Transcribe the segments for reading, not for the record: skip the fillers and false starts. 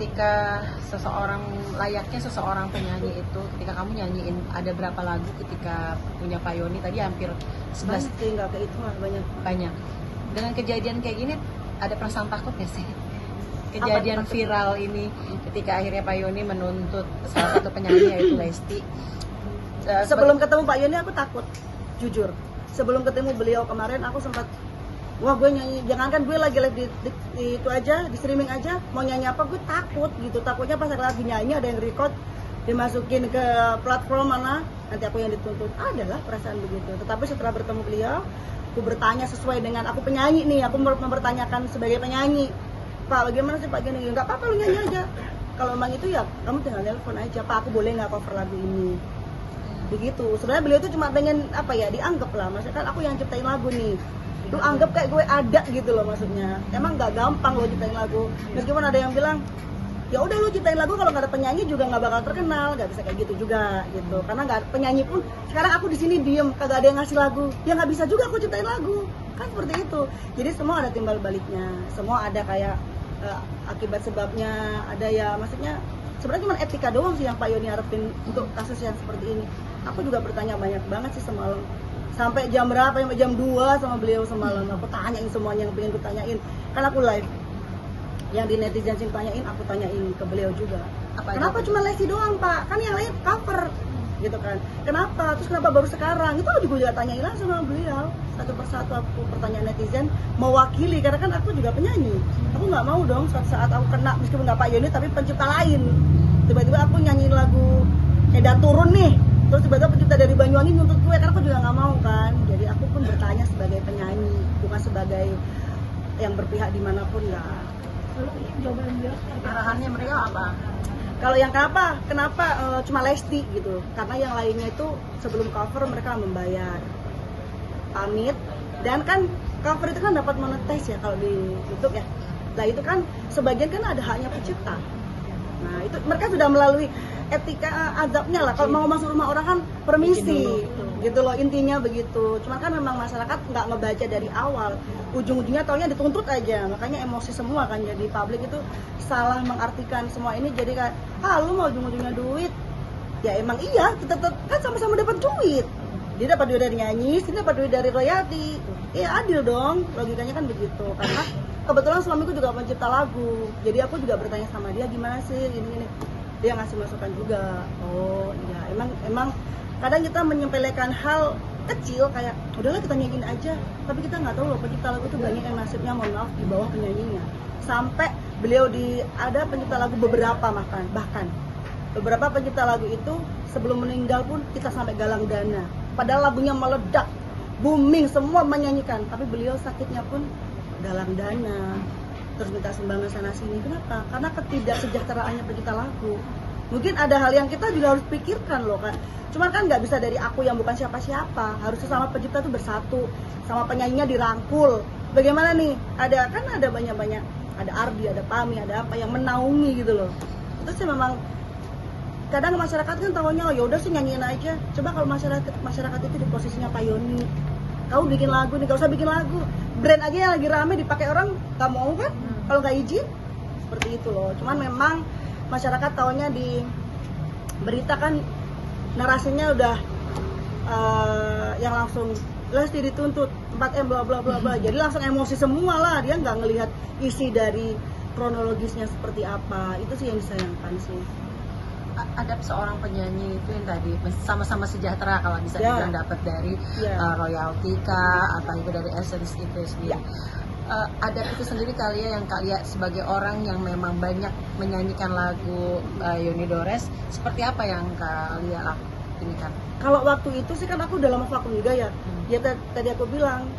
ketika layaknya seseorang penyanyi itu, ketika kamu nyanyiin ada berapa lagu ketika punya Pak Yoni tadi hampir 11 sih, nggak kayak itu mah banyak. Dengan kejadian kayak gini ada perasaan takut nggak sih? Kejadian viral ini ketika akhirnya Pak Yoni menuntut salah satu penyanyi yaitu Lesti. Sebelum ketemu Pak Yoni aku takut, jujur. Sebelum ketemu beliau kemarin aku sempat, wah gue nyanyi, jangankan gue lagi live di itu aja, di streaming aja, mau nyanyi apa gue takut gitu. Takutnya pas lagi nyanyi ada yang record, dimasukin ke platform mana, nanti aku yang dituntut. Adalah perasaan begitu. Tetapi setelah bertemu beliau, aku bertanya sesuai dengan aku penyanyi nih, aku mempertanyakan sebagai penyanyi, Pak bagaimana sih Pak gini, nggak apa-apa lu nyanyi aja. Kalau memang itu ya kamu tinggal telepon aja, Pak aku boleh nggak cover lagu ini. Begitu. Sebenarnya beliau itu cuma pengen apa ya, dianggap lah, maksudnya kan aku yang ciptain lagu nih, lu anggap kayak gue ada gitu loh maksudnya. Emang nggak gampang lo ciptain lagu, meskipun ada yang bilang ya udah lu ciptain lagu kalau nggak ada penyanyi juga nggak bakal terkenal, nggak bisa kayak gitu juga gitu, karena nggak penyanyi pun sekarang aku di sini diem kagak ada yang ngasih lagu, ya nggak bisa juga aku ciptain lagu kan, seperti itu. Jadi semua ada timbal baliknya, semua ada kayak akibat sebabnya, ada ya maksudnya sebenarnya cuma etika doang sih yang Pak Yoni harapin untuk kasus yang seperti ini. Aku juga bertanya banyak banget sih semalam, sampai jam berapa, sampai jam 2 sama beliau semalam. Aku tanyain semuanya yang pengen aku tanyain, kan aku live yang di netizen sih tanyain, aku tanyain ke beliau juga. Kenapa cuma Lesti doang Pak, kan yang lain cover gitu kan, kenapa, terus kenapa baru sekarang, itu aku juga tanyain langsung sama beliau satu persatu. Aku pertanyaan netizen mewakili, karena kan aku juga penyanyi, aku nggak mau dong suatu saat aku kena, meskipun nggak Pak Yoni tapi pencipta lain, tiba-tiba aku nyanyiin lagu Eda turun nih, terus tiba-tiba pencipta dari Banyuwangi nuntut gue, karena aku juga nggak mau kan. Jadi aku pun bertanya sebagai penyanyi, bukan sebagai yang berpihak dimanapun ya. Kalau ini jawaban beliau Arahannya mereka apa? Kalau yang kenapa cuma Lesti gitu, karena yang lainnya itu sebelum cover mereka membayar pamit, dan kan cover itu kan dapat monetize ya kalau di YouTube ya. Nah itu kan sebagian kan ada haknya pencipta. Nah itu mereka sudah melalui etika azabnya lah. Kalau mau masuk rumah orang kan permisi gitu loh, intinya begitu. Cuma kan memang masyarakat nggak ngebaca dari awal, ujung-ujungnya taunya dituntut aja, makanya emosi semua kan. Jadi publik itu salah mengartikan semua ini, jadi kayak lu mau ujung-ujungnya duit ya, emang iya tetap kan sama-sama dapat duit, dia dapat duit dari nyanyi, sini dapat duit dari royalti, ya adil dong, logikanya kan begitu. Karena kebetulan suamiku juga pencipta lagu, jadi aku juga bertanya sama dia gimana sih ini, dia ngasih masukan juga. Oh iya, emang kadang kita menyepelekan hal kecil kayak udahlah kita nyanyiin aja, tapi kita nggak tahu loh pencipta lagu itu banyak yang nasibnya mohon maaf di bawah penyanyinya. Sampai beliau ada pencipta lagu beberapa, bahkan beberapa pencipta lagu itu sebelum meninggal pun kita sampai galang dana, padahal lagunya meledak booming, semua menyanyikan, tapi beliau sakitnya pun galang dana, terus minta sumbangan sana sini. Kenapa? Karena ketidaksejahteraan pencipta lagu. Mungkin ada hal yang kita juga harus pikirkan loh kan. Cuman kan nggak bisa dari aku yang bukan siapa-siapa, harusnya sama pencipta tuh bersatu, sama penyanyinya dirangkul. Bagaimana nih? Ada banyak-banyak, ada Ardi, ada Pami, ada apa yang menaungi gitu loh. Itu sih memang kadang masyarakat kan tahunya ya udah sih nyanyiin aja. Coba kalau masyarakat itu di posisinya Pak Yoni, kamu bikin lagu nih, gak usah bikin lagu, brand aja yang lagi rame dipakai orang, gak mau kan kalau nggak izin, seperti itu loh. Cuman memang masyarakat taunya di berita kan narasinya udah yang langsung Lesti dituntut 4M bla bla bla bla, jadi langsung emosi semua lah, dia nggak ngelihat isi dari kronologisnya seperti apa. Itu sih yang disayangkan sih. Ada seorang penyanyi itu yang tadi sama-sama sejahtera kalau bisa dibilang dapat dari royalti kah atau itu dari Essence itu sendiri. Ada itu sendiri kali ya, yang kalian sebagai orang yang memang banyak menyanyikan lagu Yoni Dores, seperti apa yang kalian ini kan? Kalau waktu itu sih kan aku udah lama vakum juga ya. Ya tadi aku bilang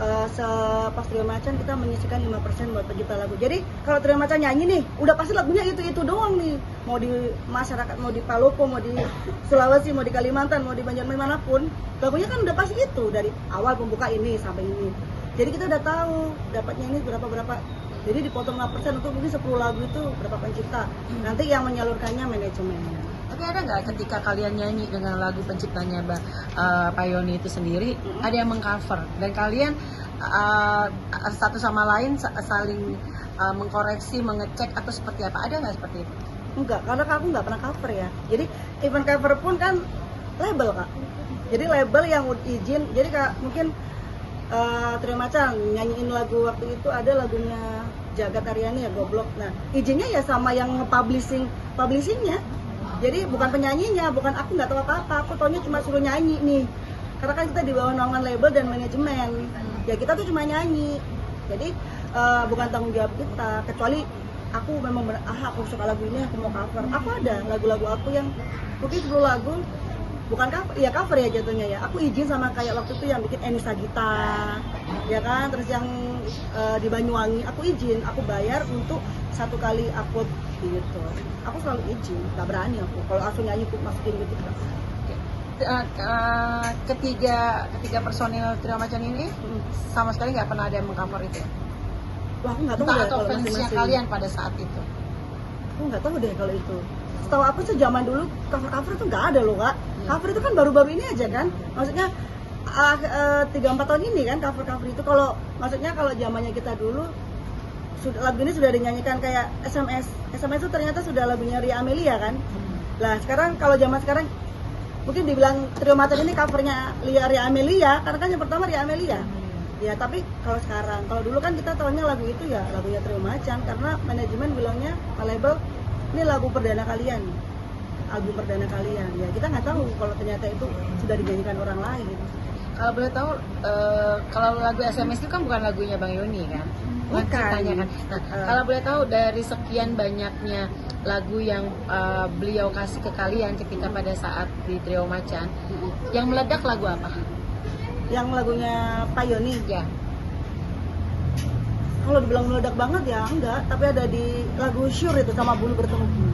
pas Trio Macan kita menyisikan 5% buat pencipta lagu. Jadi kalau Trio Macan nyanyi nih, udah pasti lagunya itu doang nih. Mau di masyarakat, mau di Palopo, mau di Sulawesi, mau di Kalimantan, mau di Banjarmasin manapun, lagunya kan udah pasti itu dari awal pembuka ini sampai ini. Jadi kita udah tahu dapatnya ini berapa. Jadi dipotong 5% untuk mungkin 10 lagu itu berapa pencipta. Nanti yang menyalurkannya manajemen. Tapi ada nggak ketika kalian nyanyi dengan lagu penciptanya Pak Yoni itu sendiri, ada yang mengcover dan kalian satu sama lain saling mengkoreksi, mengecek atau seperti apa? Ada nggak seperti itu? Enggak, karena aku nggak pernah cover ya. Jadi event cover pun kan label kak. Jadi label yang izin. Jadi kak mungkin Trio Macan nyanyiin lagu waktu itu ada lagunya Jagat Aryani ya, Goblok. Nah izinnya ya sama yang publishingnya. Jadi bukan penyanyinya, bukan, aku nggak tahu apa-apa. Aku taunya cuma suruh nyanyi nih. Karena kan kita di bawah naungan label dan manajemen. Ya kita tuh cuma nyanyi. Jadi bukan tanggung jawab kita. Kecuali aku memang aku suka lagu ini, aku mau cover. Aku ada lagu-lagu aku yang mungkin 10 lagu bukan cover ya jatuhnya ya. Aku izin sama kayak waktu itu yang bikin Enisa Gita, ya kan. Terus yang di Banyuwangi, aku izin, aku bayar untuk 1 kali upload gitu. Aku selalu izin, gak berani aku. Kalau langsung nyanyi aku masukin gitu. Ketiga personil Trio Macan ini sama sekali nggak pernah ada yang mengcover itu. Wah, aku nggak tahu Entah deh atau kalau fansnya masing-masing. kalian pada saat itu. Aku nggak tahu deh kalau itu. Setahu aku sih zaman dulu cover itu nggak ada loh kak. Cover itu kan baru-baru ini aja kan. Maksudnya 3-4 tahun ini kan cover itu. Kalau maksudnya kalau zamannya kita dulu lagu ini sudah dinyanyikan kayak SMS itu ternyata sudah lagunya Ria Amelia kan. Lah sekarang kalau zaman sekarang mungkin dibilang Trio Macan ini covernya Ria Amelia karena kan yang pertama Ria Amelia. Ya tapi kalau sekarang, kalau dulu kan kita tahunya lagu itu ya lagunya Trio Macan karena manajemen bilangnya label ini lagu perdana kalian, album perdana kalian. Ya kita nggak tahu kalau ternyata itu sudah dinyanyikan orang lain. Kalau boleh tahu, kalau lagu SMS itu kan bukan lagunya Bang Yoni kan? Bukan. Ciptanya kan. Nah, kalau boleh tahu dari sekian banyaknya lagu yang beliau kasih ke kalian ketika pada saat di Trio Macan, yang meledak lagu apa? Yang lagunya Pak Yoni Ya. kalau dibilang meledak banget ya enggak, tapi ada di lagu Sure itu sama Bulu Bertemu Bulu.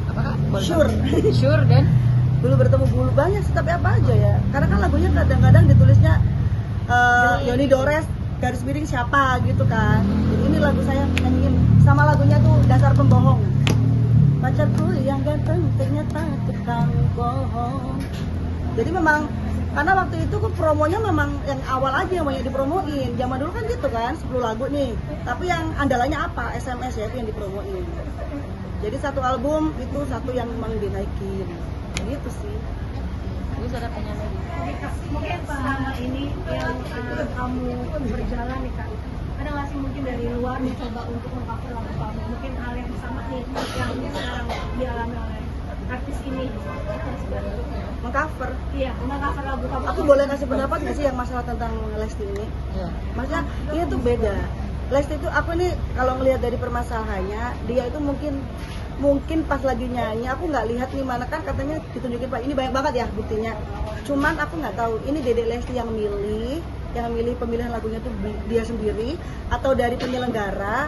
Apakah? Sure. Sure dan Bulu Bertemu Bulu banyak sih, tapi apa aja ya, karena kan lagunya kadang-kadang ditulisnya Yoni Dores garis miring siapa gitu kan. Jadi ini lagu saya nyanyiin sama lagunya tuh Dasar Pembohong. Pacarku yang ganteng ternyata tukang bohong. Jadi memang karena waktu itu promonya memang yang awal aja yang banyak dipromoin. Zaman dulu kan gitu kan, 10 lagu nih. Tapi yang andalannya apa? SMS ya, itu yang dipromoin. Jadi satu album itu satu yang memang dinaikin. Gitu sih. ini ada penyanyi. Mungkin selama ini yang kamu berjalan nih kak, ada nggak sih mungkin dari luar mencoba untuk mengcover lagu kamu? Mungkin hal yang sama nih yang sekarang dialami oleh artis ini. Mengcover. Iya, mengcover lagu kamu. Aku boleh kasih pendapat nggak sih yang masalah tentang Lesti ini? Ya. Maksudnya ini tuh beda. Lesti itu aku nih kalau ngelihat dari permasalahannya, dia itu mungkin pas lagi nyanyi aku nggak lihat nih mana kan katanya ditunjukin Pak ini banyak banget ya buktinya. Cuman aku nggak tahu ini Dede Lesti yang milih pemilihan lagunya tuh dia sendiri atau dari penyelenggara.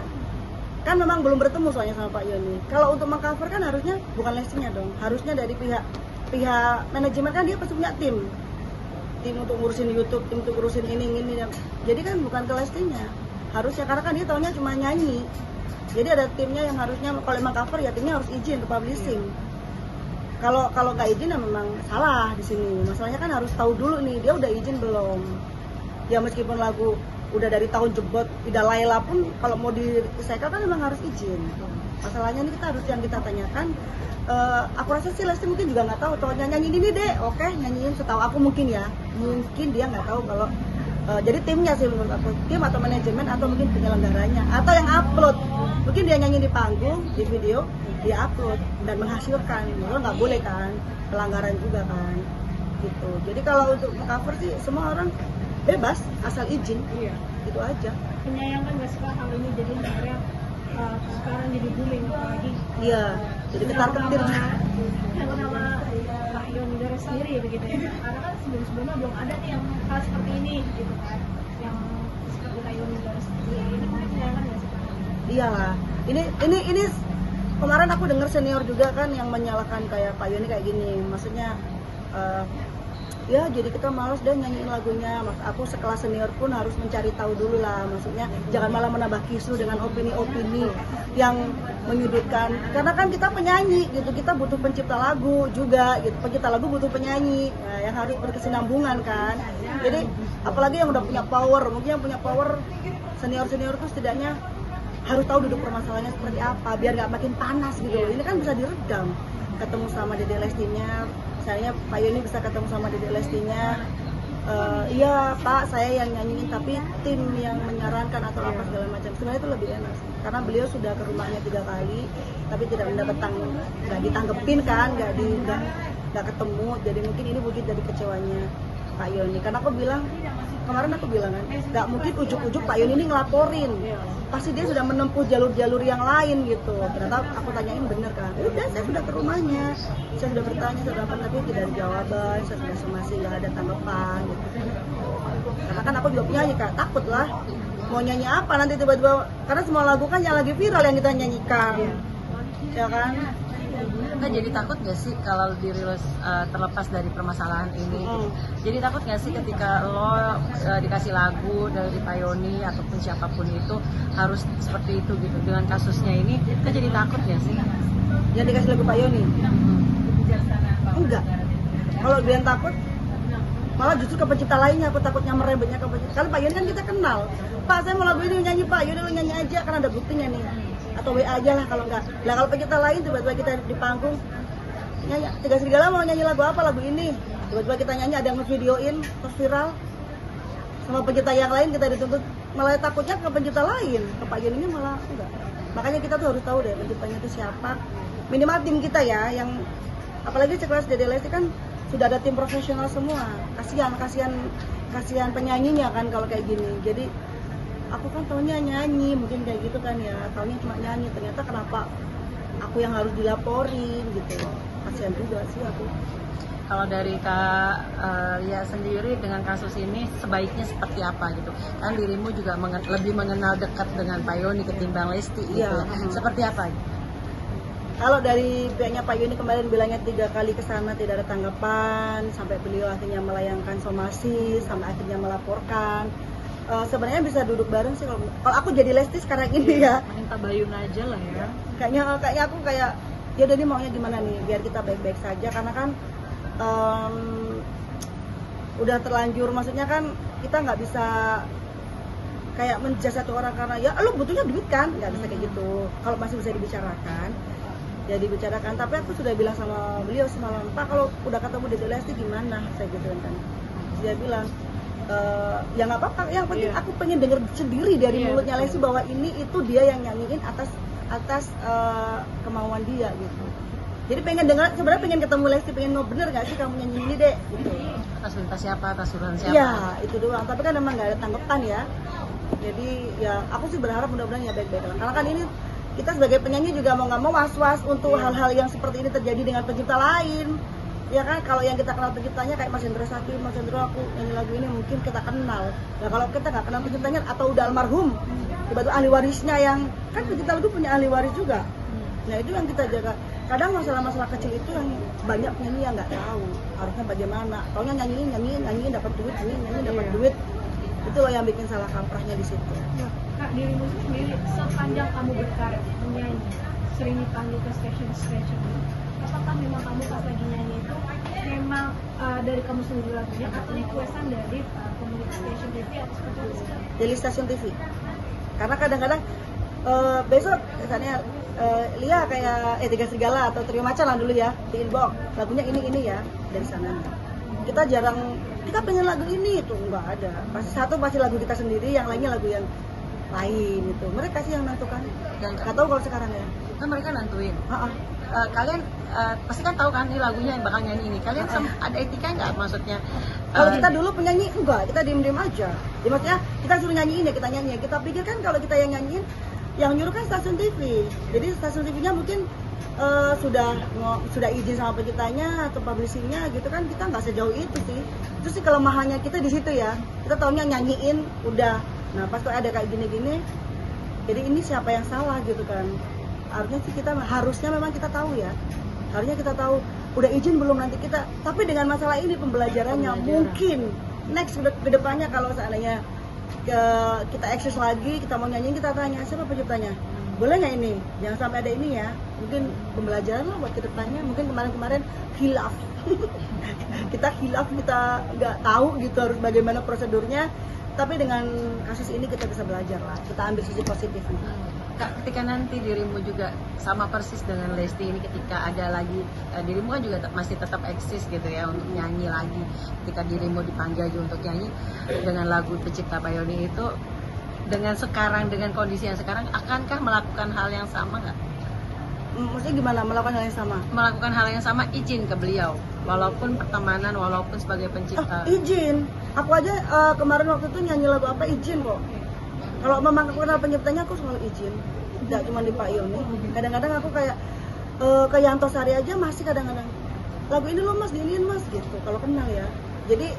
Kan memang belum bertemu soalnya sama Pak Yoni. Kalau untuk mengcover kan harusnya bukan Lestinya dong, harusnya dari pihak manajemen kan dia pasti punya tim untuk ngurusin YouTube, tim untuk ngurusin ini. Jadi kan bukan ke Lestinya harusnya, karena kan dia tahunya cuma nyanyi. Jadi ada timnya yang harusnya kalau emang cover ya timnya harus izin ke publishing. Kalau nggak izin ya memang salah di sini. Masalahnya kan harus tahu dulu nih dia udah izin belum. Ya meskipun lagu udah dari tahun jebot, Ida Laila pun kalau mau di recycle kan memang harus izin. Masalahnya ini kita harus yang kita tanyakan. Aku rasa sih Lesti mungkin juga nggak tahu. Kalau nyanyiin ini deh, oke nyanyiin. Setahu aku mungkin ya, mungkin dia nggak tahu kalau jadi timnya sih menurut aku, tim atau manajemen atau mungkin penyelenggaranya atau yang upload. Mungkin dia nyanyi di panggung, di video, dia upload dan menghasilkan. Kalau nggak boleh kan, pelanggaran juga kan, gitu. Jadi kalau untuk cover sih semua orang bebas asal izin, gitu aja. Menyayangkan nggak sih kak hal ini jadi akhirnya sekarang jadi booming apalagi Iya, jadi ketar-ketir. yang nama Pak Yoni Dores sendiri begitu ya, karena kan sebelumnya belum ada nih yang hal seperti ini gitu kan, yang seperti Pak Yoni Dores sendiri. Ini menyayangkan nggak sih kak? Iyalah, ini kemarin aku dengar senior juga kan yang menyalahkan kayak Pak Yoni kayak gini, maksudnya ya jadi kita malas dan nyanyiin lagunya. Aku sekelas senior pun harus mencari tahu dulu lah, maksudnya jangan malah menambah kisru dengan opini-opini yang menyudutkan, karena kan kita penyanyi gitu, kita butuh pencipta lagu juga gitu, pencipta lagu butuh penyanyi, nah, yang harus berkesinambungan kan. Jadi apalagi yang udah punya power, mungkin yang punya power senior-senior itu setidaknya harus tahu duduk permasalahannya seperti apa biar nggak makin panas gitu. Ini kan bisa diredam, ketemu sama Dede Lestinya, misalnya Pak Yoni bisa ketemu sama Dede Lestinya, iya Pak saya yang nyanyiin tapi tim yang menyarankan atau apa segala macam, sebenarnya itu lebih enak sih. Karena beliau sudah ke rumahnya 3 kali tapi tidak mendapat nggak ditanggepin kan, nggak ketemu, jadi mungkin ini wujud dari kecewanya Pak Yoni. Karena kemarin aku bilang kan, nggak mungkin ujuk-ujuk Pak Yoni ini ngelaporin, pasti dia sudah menempuh jalur-jalur yang lain gitu. Ternyata aku tanyain bener kan, udah saya sudah ke rumahnya, saya sudah bertanya, sudah apa, tapi tidak ada jawaban, saya sudah somasi nggak ada tanggapan gitu. Karena kan aku juga penyanyi Kak, takut lah mau nyanyi apa nanti tiba-tiba, karena semua lagu kan yang lagi viral yang kita nyanyikan, ya kan. Nah, jadi takut gak sih kalau dirilis terlepas dari permasalahan ini? Gitu? Jadi takut gak sih ketika lo dikasih lagu dari Pak Yoni ataupun siapapun itu harus seperti itu gitu? Dengan kasusnya ini, kan jadi takut gak sih? Yang dikasih lagu Pak Yoni? Enggak. Kalau biar takut, malah justru ke pencipta lainnya, aku takutnya merebetnya ke pencipta. Kalau Pak Yoni kan kita kenal, Pak saya mau lagu ini nyanyi Pak, Yoni lo nyanyi aja karena ada buktinya nih. Atau WA aja lah kalau enggak. Nah kalau pencipta lain tiba-tiba kita di panggung nyanyi, Tiga Serigala mau nyanyi lagu apa, lagu ini, tiba-tiba kita nyanyi ada yang ngevideoin terus viral, sama pencipta yang lain kita dituntut, malah takutnya ke pencipta lain, ke Pak Yoninya malah enggak. Makanya kita tuh harus tahu deh penciptanya itu siapa, minimal tim kita ya, yang apalagi sekelas Dede Lesti kan sudah ada tim profesional semua. Kasihan penyanyinya kan kalau kayak gini. Jadi aku kan taunya nyanyi, mungkin kayak gitu kan ya, taunya cuma nyanyi, ternyata kenapa aku yang harus dilaporin gitu. Kasihan juga sih aku. Kalau dari Kak Lia sendiri dengan kasus ini sebaiknya seperti apa gitu? Kan dirimu juga lebih mengenal dekat dengan Pak Yoni ketimbang Lesti gitu. Ya. Seperti apa? Kalau dari pihaknya Pak Yoni kemarin bilangnya 3 kali ke sana tidak ada tanggapan, sampai beliau akhirnya melayangkan somasi, sampai akhirnya melaporkan. Sebenarnya bisa duduk bareng sih kalau aku jadi Lesti sekarang ini ya. Minta bayun aja lah ya. Kayaknya aku kayak ya udah nih maunya gimana nih biar kita baik-baik saja, karena kan udah terlanjur, maksudnya kan kita nggak bisa kayak menjudge satu orang karena ya lo butuhnya duit kan, nggak bisa kayak gitu. Kalau masih bisa dibicarakan ya dibicarakan, tapi aku sudah bilang sama beliau semalam, Pak kalau udah ketemu Dede Lesti gimana, saya gitu kan. Dia bilang ya nggak apa-apa, yang penting aku pengen denger sendiri dari mulutnya Lesti bahwa ini itu dia yang nyanyiin atas kemauan dia gitu. Jadi pengen dengar, sebenarnya pengen ketemu Lesti, pengen know bener nggak sih kamu nyanyi ini dek gitu. Atas perintah siapa, atas suruhan siapa? Iya itu doang, tapi kan memang nggak ada tanggapan ya. Jadi ya aku sih berharap mudah-mudahan ya baik-baik lah, karena kan ini kita sebagai penyanyi juga mau nggak mau was-was untuk hal-hal yang seperti ini terjadi dengan pencipta lain. Ya kan, kalau yang kita kenal penciptanya kayak Mas Hendro Sakti, Mas Hendro aku nyanyi lagu ini mungkin kita kenal. Nah kalau kita nggak kenal penciptanya atau udah almarhum, tiba-tiba ahli warisnya yang kan pencipta lagu punya ahli waris juga. Nah itu yang kita jaga. Kadang masalah-masalah kecil itu yang banyak penyanyi yang nggak tahu harusnya bagaimana. Taunya nyanyiin dapat duit, nyanyiin dapat duit. Itu loh yang bikin salah kaprahnya di situ. Nah, Kak, dirimu sendiri sepanjang kamu berkarir menyanyi, sering dipanggil ke station, apakah memang kamu pas lagi nyanyi itu memang dari kamu sendiri lagunya atau requestan dari pemilik station TV atau seperti apa? Dari stasiun TV. Karena kadang-kadang besok misalnya Lia kayak Tiga Serigala atau Trio Macan lah dulu ya di inbox lagunya ini ya dari sana. Kita jarang, kita pengen lagu ini itu nggak ada. Pasti lagu kita sendiri, yang lainnya lagu yang lain itu. Mereka sih yang nentukan. Dan nggak tahu kalau sekarang ya. Kan mereka nentuin. Kalian pasti kan tahu kan ini lagunya yang bakal nyanyi ini. Kalian ada etika nggak maksudnya? Kalau kita dulu penyanyi enggak, kita diem-diem aja. Ya, maksudnya kita suruh nyanyiin ya kita nyanyi. Kita pikir kan kalau kita yang nyanyiin, yang nyuruh kan stasiun TV. Jadi stasiun TV-nya mungkin sudah izin sama penciptanya atau publishingnya gitu kan, kita nggak sejauh itu sih. Itu sih kelemahannya kita di situ ya. Kita taunya nyanyiin udah. Nah pas tuh ada kayak gini-gini, jadi ini siapa yang salah gitu kan. Harusnya sih harusnya memang kita tahu ya. Harusnya kita tahu udah izin belum nanti kita. Tapi dengan masalah ini pembelajarannya mungkin next ke depannya kalau seandainya kita eksis lagi, kita mau nyanyi, kita tanya siapa penciptanya, boleh nggak ini, jangan sampai ada ini ya. Mungkin pembelajaran lah buat kedepannya. Mungkin kemarin hilaf kita nggak tahu gitu harus bagaimana prosedurnya, tapi dengan kasus ini kita bisa belajar lah, kita ambil sisi positifnya. Kak, ketika nanti dirimu juga sama persis dengan Lesti ini, ketika ada lagi dirimu kan juga masih tetap eksis gitu ya untuk nyanyi lagi, ketika dirimu dipanggil juga untuk nyanyi dengan lagu pencipta Payoni itu, dengan sekarang, dengan kondisi yang sekarang, akankah melakukan hal yang sama nggak? Maksudnya gimana melakukan hal yang sama? Melakukan hal yang sama, izin ke beliau, walaupun pertemanan, walaupun sebagai pencipta. Izin, aku aja kemarin waktu itu nyanyi lagu apa izin kok. Kalau memang aku kenal penciptanya, aku selalu izin. Tidak cuma di Pak Yoni. Kadang-kadang aku kayak ke Yanto Sari aja masih kadang-kadang lagu ini loh mas, diinin mas gitu. Kalau kenal ya. Jadi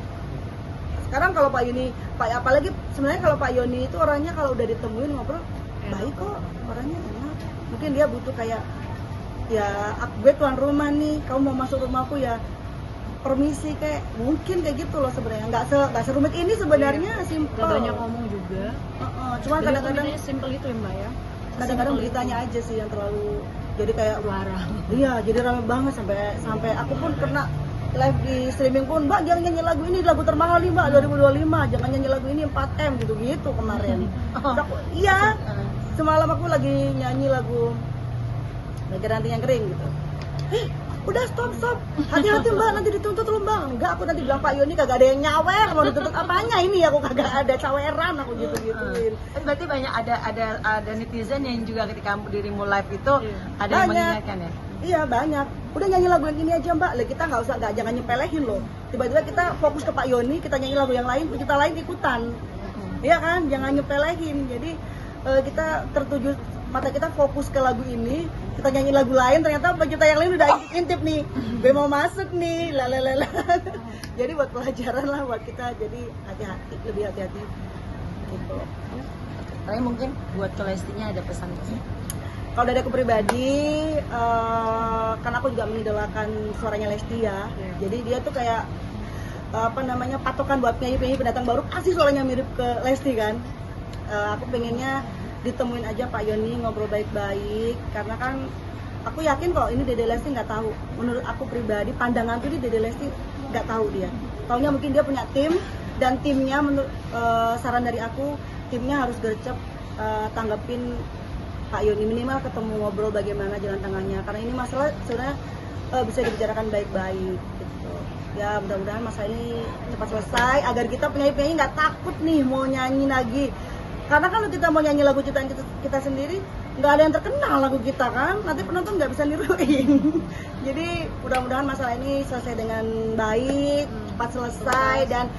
sekarang kalau Pak Yoni, apalagi sebenarnya kalau Pak Yoni itu orangnya kalau udah ditemuin ngobrol baik kok, orangnya enak. Mungkin dia butuh kayak ya gue tuan rumah nih, kamu mau masuk rumahku ya permisi, kayak mungkin kayak gitu loh sebenarnya. Nggak serumit ini sebenarnya, simple. Gak banyak ngomong juga. Cuma kadang-kadang simple itu ya mbak ya. Kadang-kadang beritanya aja sih yang terlalu jadi kayak Warah. Iya, jadi rame banget sampai aku pun pernah live di streaming pun, Mbak jangan nyanyi lagu ini, lagu termahal nih Mbak 2025, jangan nyanyi lagu ini 4M gitu kemarin. Terus aku, iya, semalam aku lagi nyanyi lagu Lagi Ranting yang Kering gitu. Udah stop, hati-hati Mbak, nanti dituntut lu Mbak. Enggak, aku nanti bilang Pak Yoni kagak ada yang nyawer, mau dituntut apanya ini, aku kagak ada caweran, aku gitu-gituin. Berarti banyak ada netizen yang juga ketika dirimu live itu ada yang mengingatkan ya? Iya banyak. Udah nyanyi lagu yang ini aja Mbak, kita jangan nyepelehin loh. Tiba-tiba kita fokus ke Pak Yoni, kita nyanyi lagu yang lain, kita lain ikutan. Iya kan, jangan nyepelehin. Jadi kita tertuju, mata kita fokus ke lagu ini, kita nyanyi lagu lain, ternyata pencipta yang lain udah intip nih, gue mau masuk nih, lalalala. Jadi buat pelajaran lah buat kita, jadi hati-hati, lebih hati-hati gitu. Tapi mungkin buat ke Lestinya ada pesan sih? Kalau dari aku pribadi, kan aku juga mengidolakan suaranya Lesti ya, jadi dia tuh kayak patokan buat penyanyi-penyanyi pendatang baru, pasti suaranya mirip ke Lesti kan. Aku pengennya ditemuin aja Pak Yoni, ngobrol baik-baik, karena kan aku yakin kok ini Dede Lesti nggak tahu. Menurut aku pribadi, pandangan tuh di Dede Lesti nggak tahu dia. Taunya mungkin dia punya tim, dan timnya menurut saran dari aku, timnya harus gercep tanggapin Pak Yoni, minimal ketemu ngobrol bagaimana jalan tengahnya, karena ini masalah sebenarnya bisa dibicarakan baik-baik gitu. Ya mudah-mudahan masalah ini cepat selesai agar kita penyanyi-penyanyi nggak takut nih mau nyanyi lagi. Karena kalau kita mau nyanyi lagu ciptaan kita sendiri, nggak ada yang terkenal lagu kita kan, nanti penonton nggak bisa niruin. Jadi mudah-mudahan masalah ini selesai dengan baik, cepat selesai, dan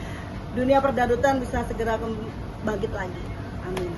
dunia perdadutan bisa segera bangkit lagi. Amin.